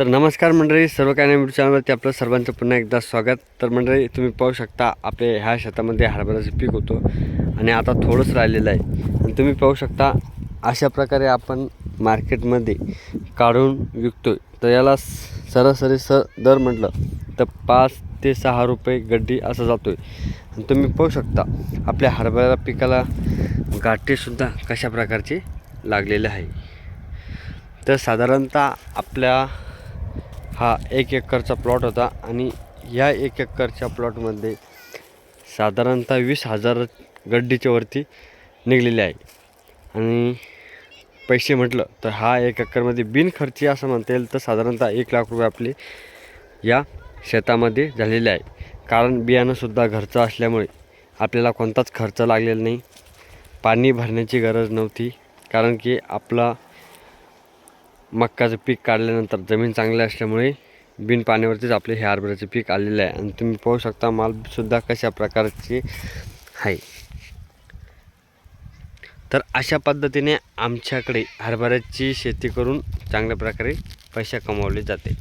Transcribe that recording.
तर नमस्कार मंडळी, सर्व काय नाही चॅनलवरती आपलं सर्वांचं पुन्हा एकदा स्वागत. तर मंडळी, तुम्ही पाहू शकता आपले ह्या शेतामध्ये हरभऱ्याचं पीक होतो आणि आता थोडंच राहिलेलं आहे. आणि तुम्ही पाहू शकता अशा प्रकारे आपण मार्केटमध्ये काढून विकतो. तर याला सरासरी दर म्हटलं तर 5 ते 6 रुपये गड्डी असं जातो आहे. आणि तुम्ही पाहू शकता आपल्या हरभरा पिकाला गाठेसुद्धा कशा प्रकारचे लागलेले आहे. तर साधारणतः आपल्या हा 1 एकरचा प्लॉट होता आणि या 1 एकरच्या प्लॉटमध्ये साधारणतः 20,000 गड्डीच्या वरती निघलेले आहे. आणि पैसे म्हटलं तर हा 1 एकरमध्ये बिनखर्ची असं म्हणता येईल तर साधारणतः 1 लाख रुपये आपले या शेतामध्ये झालेले आहे. कारण बियाणंसुद्धा घरचं असल्यामुळे आपल्याला कोणताच खर्च लागलेला नाही, पाणी भरण्याची गरज नव्हती. कारण की आपला मक्काचं पीक काढल्यानंतर जमीन चांगली असल्यामुळे बिन पाण्यावरतीच आपले हे हरभऱ्याचे पीक आलेले आहे. आणि तुम्ही पाहू शकता मालसुद्धा कशा प्रकारचे आहे. तर अशा पद्धतीने आमच्याकडे हरभऱ्याची शेती करून चांगल्या प्रकारे पैसे कमावले जाते.